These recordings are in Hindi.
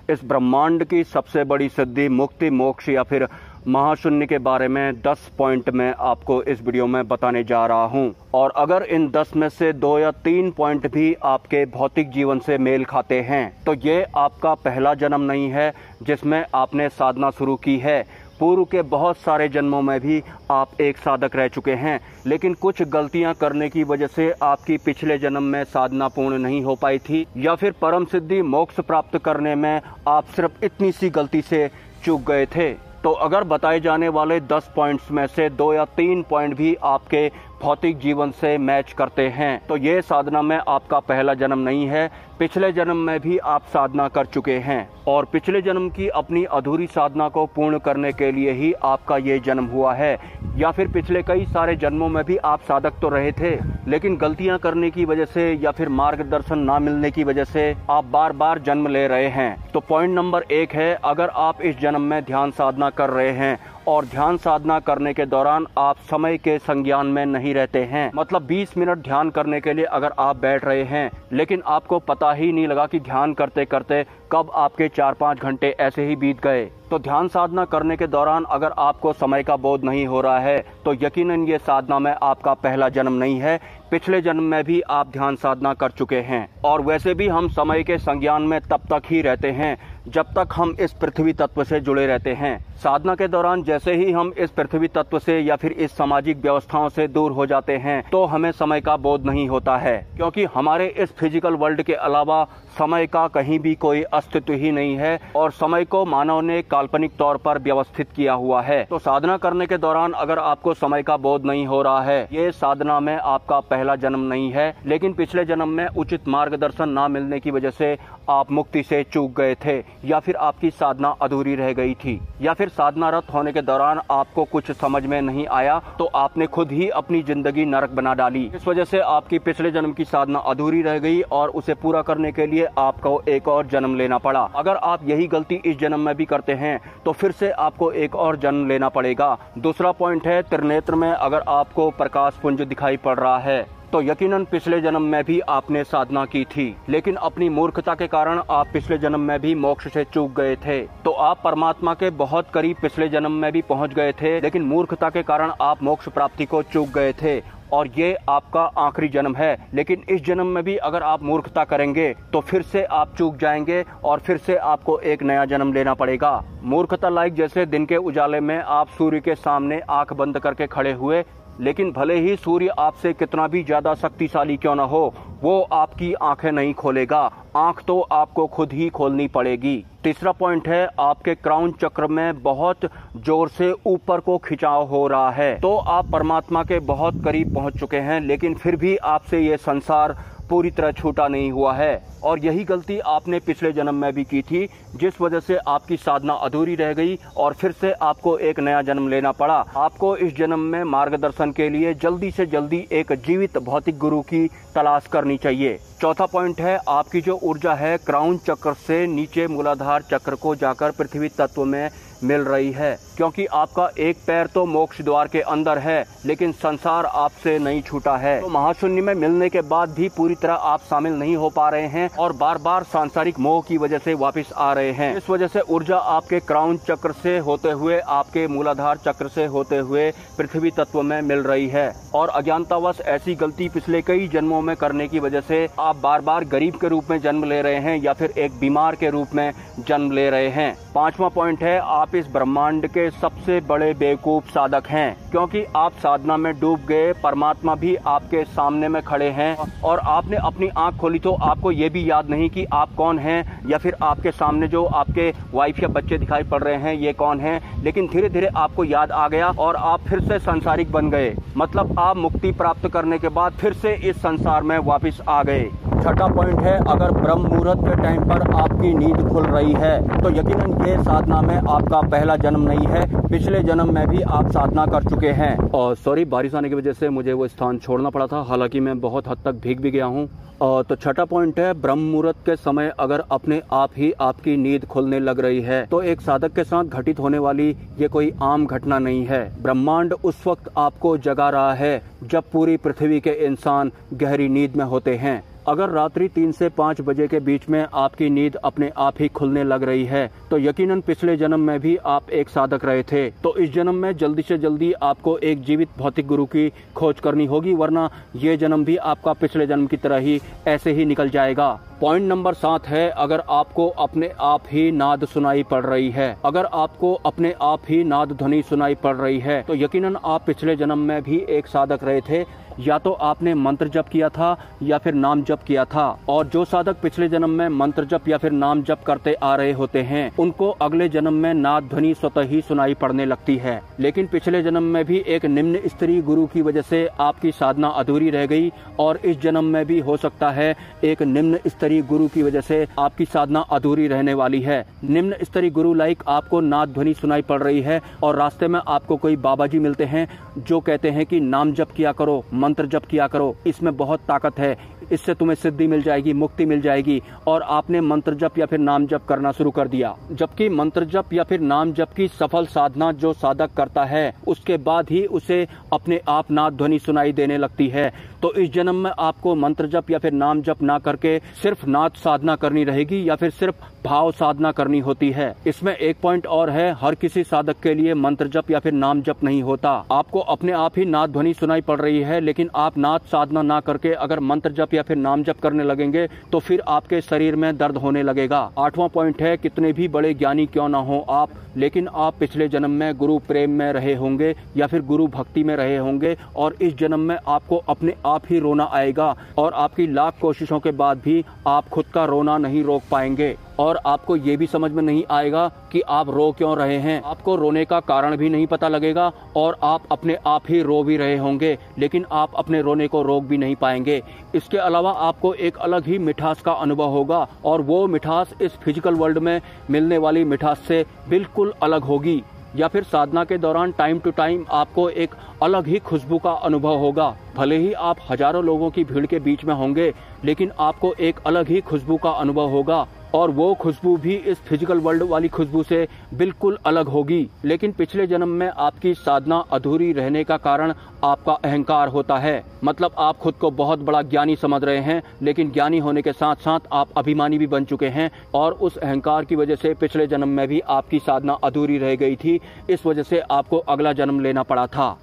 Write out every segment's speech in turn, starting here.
इस ब्रह्मांड की सबसे बड़ी सिद्धि, मुक्ति, मोक्ष या फिर महाशून्य के बारे में 10 पॉइंट में आपको इस वीडियो में बताने जा रहा हूं। और अगर इन 10 में से 2 या 3 पॉइंट भी आपके भौतिक जीवन से मेल खाते हैं तो ये आपका पहला जन्म नहीं है जिसमें आपने साधना शुरू की है। पूर्व के बहुत सारे जन्मों में भी आप एक साधक रह चुके हैं, लेकिन कुछ गलतियां करने की वजह से आपकी पिछले जन्म में साधना पूर्ण नहीं हो पाई थी, या फिर परम सिद्धि मोक्ष प्राप्त करने में आप सिर्फ इतनी सी गलती से चूक गए थे। तो अगर बताए जाने वाले 10 पॉइंट्स में से 2 या 3 पॉइंट भी आपके भौतिक जीवन से मैच करते हैं तो ये साधना में आपका पहला जन्म नहीं है। पिछले जन्म में भी आप साधना कर चुके हैं और पिछले जन्म की अपनी अधूरी साधना को पूर्ण करने के लिए ही आपका ये जन्म हुआ है, या फिर पिछले कई सारे जन्मों में भी आप साधक तो रहे थे, लेकिन गलतियां करने की वजह से या फिर मार्गदर्शन ना मिलने की वजह से आप बार बार जन्म ले रहे हैं। तो पॉइंट नंबर 1 है, अगर आप इस जन्म में ध्यान साधना कर रहे हैं और ध्यान साधना करने के दौरान आप समय के संज्ञान में नहीं रहते हैं, मतलब 20 मिनट ध्यान करने के लिए अगर आप बैठ रहे हैं लेकिन आपको पता ही नहीं लगा कि ध्यान करते करते कब आपके 4-5 घंटे ऐसे ही बीत गए, तो ध्यान साधना करने के दौरान अगर आपको समय का बोध नहीं हो रहा है तो यकीनन ये साधना में आपका पहला जन्म नहीं है। पिछले जन्म में भी आप ध्यान साधना कर चुके हैं। और वैसे भी हम समय के संज्ञान में तब तक ही रहते हैं जब तक हम इस पृथ्वी तत्व से जुड़े रहते हैं। साधना के दौरान जैसे ही हम इस पृथ्वी तत्व से या फिर इस सामाजिक व्यवस्थाओं से दूर हो जाते हैं तो हमें समय का बोध नहीं होता है, क्योंकि हमारे इस फिजिकल वर्ल्ड के अलावा समय का कहीं भी कोई अस्तित्व ही नहीं है और समय को मानव ने काल्पनिक तौर पर व्यवस्थित किया हुआ है। तो साधना करने के दौरान अगर आपको समय का बोध नहीं हो रहा है, ये साधना में आपका पहला जन्म नहीं है, लेकिन पिछले जन्म में उचित मार्गदर्शन ना मिलने की वजह से आप मुक्ति से चूक गए थे, या फिर आपकी साधना अधूरी रह गई थी, या फिर साधनारत होने के दौरान आपको कुछ समझ में नहीं आया तो आपने खुद ही अपनी जिंदगी नरक बना डाली। इस वजह से आपकी पिछले जन्म की साधना अधूरी रह गई और उसे पूरा करने के लिए आपको एक और जन्म लेना पड़ा। अगर आप यही गलती इस जन्म में भी करते हैं तो फिर से आपको एक और जन्म लेना पड़ेगा। दूसरा पॉइंट है, त्रिनेत्र में अगर आपको प्रकाश पुंज दिखाई पड़ रहा है तो यकीनन पिछले जन्म में भी आपने साधना की थी, लेकिन अपनी मूर्खता के कारण आप पिछले जन्म में भी मोक्ष से चूक गए थे। तो आप परमात्मा के बहुत करीब पिछले जन्म में भी पहुंच गए थे, लेकिन मूर्खता के कारण आप मोक्ष प्राप्ति को चूक गए थे और ये आपका आखिरी जन्म है। लेकिन इस जन्म में भी अगर आप मूर्खता करेंगे तो फिर से आप चूक जाएंगे और फिर से आपको एक नया जन्म लेना पड़ेगा। मूर्खता लाइक जैसे दिन के उजाले में आप सूर्य के सामने आंख बंद करके खड़े हुए, लेकिन भले ही सूर्य आपसे कितना भी ज्यादा शक्तिशाली क्यों ना हो, वो आपकी आंखें नहीं खोलेगा। आंख तो आपको खुद ही खोलनी पड़ेगी। तीसरा पॉइंट है, आपके क्राउन चक्र में बहुत जोर से ऊपर को खिंचाव हो रहा है, तो आप परमात्मा के बहुत करीब पहुंच चुके हैं, लेकिन फिर भी आपसे ये संसार पूरी तरह छूटा नहीं हुआ है। और यही गलती आपने पिछले जन्म में भी की थी, जिस वजह से आपकी साधना अधूरी रह गई और फिर से आपको एक नया जन्म लेना पड़ा। आपको इस जन्म में मार्गदर्शन के लिए जल्दी से जल्दी एक जीवित भौतिक गुरु की तलाश करनी चाहिए। चौथा पॉइंट है, आपकी जो ऊर्जा है क्राउन चक्र से नीचे मूलाधार चक्र को जाकर पृथ्वी तत्व में मिल रही है, क्योंकि आपका एक पैर तो मोक्ष द्वार के अंदर है लेकिन संसार आपसे नहीं छूटा है। तो महाशून्य में मिलने के बाद भी पूरी तरह आप शामिल नहीं हो पा रहे हैं और बार बार सांसारिक मोह की वजह से वापस आ रहे हैं। इस वजह से ऊर्जा आपके क्राउन चक्र से होते हुए आपके मूलाधार चक्र से होते हुए पृथ्वी तत्व में मिल रही है, और अज्ञानतावश ऐसी गलती पिछले कई जन्मों में करने की वजह से आप बार बार गरीब के रूप में जन्म ले रहे हैं या फिर एक बीमार के रूप में जन्म ले रहे हैं। पांचवा पॉइंट है, आप इस ब्रह्मांड के सबसे बड़े बेवकूफ साधक हैं, क्योंकि आप साधना में डूब गए, परमात्मा भी आपके सामने में खड़े हैं और आपने अपनी आंख खोली तो आपको ये भी याद नहीं कि आप कौन हैं, या फिर आपके सामने जो आपके वाइफ या बच्चे दिखाई पड़ रहे हैं ये कौन हैं। लेकिन धीरे धीरे आपको याद आ गया और आप फिर से संसारिक बन गए, मतलब आप मुक्ति प्राप्त करने के बाद फिर से इस संसार में वापस आ गए। छठा पॉइंट है, अगर ब्रह्म मुहूर्त के टाइम पर आपकी नींद खुल रही है तो यकीनन ये साधना में आपका पहला जन्म नहीं है, पिछले जन्म में भी आप साधना कर चुके हैं। और सॉरी, बारिश आने की वजह से मुझे वो स्थान छोड़ना पड़ा था, हालांकि मैं बहुत हद तक भीग भी गया हूँ। तो छठा पॉइंट है, ब्रह्म मुहूर्त के समय अगर अपने आप ही आपकी नींद खुलने लग रही है तो एक साधक के साथ घटित होने वाली ये कोई आम घटना नहीं है। ब्रह्मांड उस वक्त आपको जगा रहा है जब पूरी पृथ्वी के इंसान गहरी नींद में होते हैं। अगर रात्रि 3 से 5 बजे के बीच में आपकी नींद अपने आप ही खुलने लग रही है तो यकीनन पिछले जन्म में भी आप एक साधक रहे थे। तो इस जन्म में जल्दी से जल्दी आपको एक जीवित भौतिक गुरु की खोज करनी होगी, वरना ये जन्म भी आपका पिछले जन्म की तरह ही ऐसे ही निकल जाएगा। पॉइंट नंबर 7 है, अगर आपको अपने आप ही नाद सुनाई पड़ रही है, अगर आपको अपने आप ही नाद ध्वनि सुनाई पड़ रही है तो यकीनन आप पिछले जन्म में भी एक साधक रहे थे। या तो आपने मंत्र जप किया था या फिर नाम जप किया था। और जो साधक पिछले जन्म में मंत्र जप या फिर नाम जप करते आ रहे होते हैं उनको अगले जन्म में नाद ध्वनि स्वतः ही सुनाई पड़ने लगती है। लेकिन पिछले जन्म में भी एक निम्न स्तरीय गुरु की वजह से आपकी साधना अधूरी रह गई और इस जन्म में भी हो सकता है एक निम्न स्तरीय गुरु की वजह से आपकी साधना अधूरी रहने वाली है। निम्न स्तरीय गुरु लाइक आपको नाद ध्वनि सुनाई पड़ रही है और रास्ते में आपको कोई बाबा जी मिलते हैं जो कहते हैं कि नाम जप किया करो, मंत्र जप किया करो, इसमें बहुत ताकत है, इससे तुम्हें सिद्धि मिल जाएगी, मुक्ति मिल जाएगी। और आपने मंत्र जप या फिर नाम जप करना शुरू कर दिया। जबकि मंत्र जप या फिर नाम जप की सफल साधना जो साधक करता है उसके बाद ही उसे अपने आप नाद ध्वनि सुनाई देने लगती है। तो इस जन्म में आपको मंत्र जप या फिर नाम जप ना करके सिर्फ नाद साधना करनी रहेगी या फिर सिर्फ भाव साधना करनी होती है। इसमें एक पॉइंट और है, हर किसी साधक के लिए मंत्र जप या फिर नाम जप नहीं होता। आपको अपने आप ही नाद ध्वनि सुनाई पड़ रही है, लेकिन आप नाद साधना ना करके अगर मंत्र जप या फिर नाम जप करने लगेंगे तो फिर आपके शरीर में दर्द होने लगेगा। 8वां पॉइंट है, कितने भी बड़े ज्ञानी क्यों ना हो आप, लेकिन आप पिछले जन्म में गुरु प्रेम में रहे होंगे या फिर गुरु भक्ति में रहे होंगे और इस जन्म में आपको अपने आप ही रोना आएगा और आपकी लाख कोशिशों के बाद भी आप खुद का रोना नहीं रोक पाएंगे। और आपको ये भी समझ में नहीं आएगा कि आप रो क्यों रहे हैं। आपको रोने का कारण भी नहीं पता लगेगा और आप अपने आप ही रो भी रहे होंगे, लेकिन आप अपने रोने को रोक भी नहीं पाएंगे। इसके अलावा आपको एक अलग ही मिठास का अनुभव होगा और वो मिठास इस फिजिकल वर्ल्ड में मिलने वाली मिठास से बिल्कुल अलग होगी। या फिर साधना के दौरान टाइम टू टाइम आपको एक अलग ही खुशबू का अनुभव होगा। भले ही आप हजारों लोगों की भीड़ के बीच में होंगे, लेकिन आपको एक अलग ही खुशबू का अनुभव होगा और वो खुशबू भी इस फिजिकल वर्ल्ड वाली खुशबू से बिल्कुल अलग होगी। लेकिन पिछले जन्म में आपकी साधना अधूरी रहने का कारण आपका अहंकार होता है। मतलब आप खुद को बहुत बड़ा ज्ञानी समझ रहे हैं, लेकिन ज्ञानी होने के साथ साथ आप अभिमानी भी बन चुके हैं और उस अहंकार की वजह से पिछले जन्म में भी आपकी साधना अधूरी रह गई थी। इस वजह से आपको अगला जन्म लेना पड़ा था।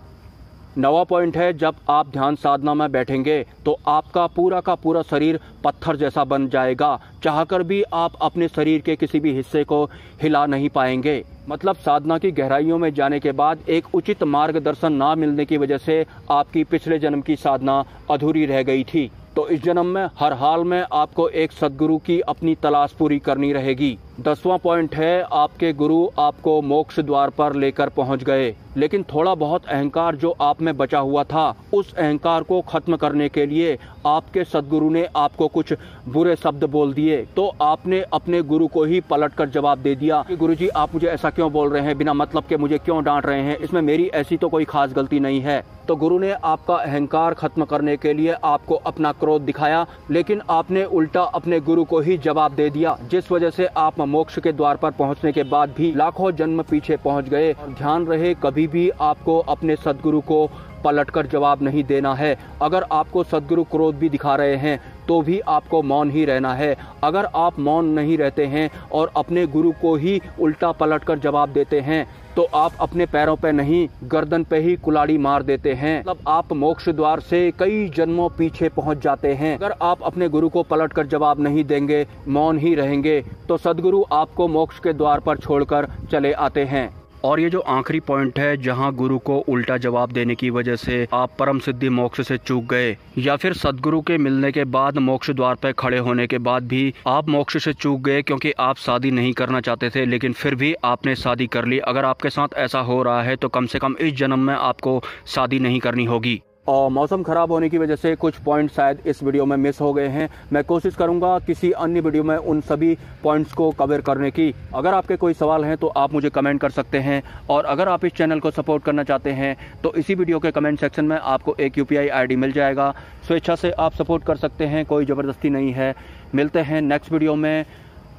9वां पॉइंट है, जब आप ध्यान साधना में बैठेंगे तो आपका पूरा का पूरा शरीर पत्थर जैसा बन जाएगा। चाहकर भी आप अपने शरीर के किसी भी हिस्से को हिला नहीं पाएंगे। मतलब साधना की गहराइयों में जाने के बाद एक उचित मार्गदर्शन ना मिलने की वजह से आपकी पिछले जन्म की साधना अधूरी रह गई थी। तो इस जन्म में हर हाल में आपको एक सद्गुरु की अपनी तलाश पूरी करनी रहेगी। 10वां पॉइंट है, आपके गुरु आपको मोक्ष द्वार पर लेकर पहुंच गए, लेकिन थोड़ा बहुत अहंकार जो आप में बचा हुआ था उस अहंकार को खत्म करने के लिए आपके सद्गुरु ने आपको कुछ बुरे शब्द बोल दिए। तो आपने अपने गुरु को ही पलट कर जवाब दे दिया कि गुरुजी आप मुझे ऐसा क्यों बोल रहे हैं, बिना मतलब के मुझे क्यों डांट रहे हैं, इसमें मेरी ऐसी तो कोई खास गलती नहीं है। तो गुरु ने आपका अहंकार खत्म करने के लिए आपको अपना क्रोध दिखाया, लेकिन आपने उल्टा अपने गुरु को ही जवाब दे दिया, जिस वजह से आप मोक्ष के द्वार पर पहुंचने के बाद भी लाखों जन्म पीछे पहुंच गए। और ध्यान रहे, कभी भी आपको अपने सद्गुरु को पलटकर जवाब नहीं देना है। अगर आपको सद्गुरु क्रोध भी दिखा रहे हैं तो भी आपको मौन ही रहना है। अगर आप मौन नहीं रहते हैं और अपने गुरु को ही उल्टा पलटकर जवाब देते हैं तो आप अपने पैरों पे नहीं गर्दन पे ही कुल्हाड़ी मार देते हैं। मतलब आप मोक्ष द्वार से कई जन्मों पीछे पहुंच जाते हैं। अगर आप अपने गुरु को पलटकर जवाब नहीं देंगे, मौन ही रहेंगे, तो सद्गुरु आपको मोक्ष के द्वार पर छोड़कर चले आते हैं। और ये जो आखिरी पॉइंट है, जहां गुरु को उल्टा जवाब देने की वजह से आप परम सिद्धि मोक्ष से चूक गए, या फिर सद्गुरु के मिलने के बाद मोक्ष द्वार पर खड़े होने के बाद भी आप मोक्ष से चूक गए क्योंकि आप शादी नहीं करना चाहते थे, लेकिन फिर भी आपने शादी कर ली। अगर आपके साथ ऐसा हो रहा है तो कम से कम इस जन्म में आपको शादी नहीं करनी होगी। और मौसम खराब होने की वजह से कुछ पॉइंट शायद इस वीडियो में मिस हो गए हैं। मैं कोशिश करूंगा किसी अन्य वीडियो में उन सभी पॉइंट्स को कवर करने की। अगर आपके कोई सवाल हैं तो आप मुझे कमेंट कर सकते हैं, और अगर आप इस चैनल को सपोर्ट करना चाहते हैं तो इसी वीडियो के कमेंट सेक्शन में आपको एक UPI ID मिल जाएगा। स्वेच्छा से आप सपोर्ट कर सकते हैं, कोई ज़बरदस्ती नहीं है। मिलते हैं नेक्स्ट वीडियो में।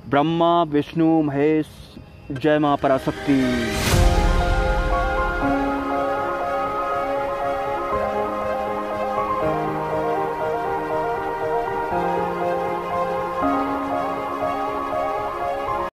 ब्रह्मा विष्णु महेश, जय मां पराशक्ति।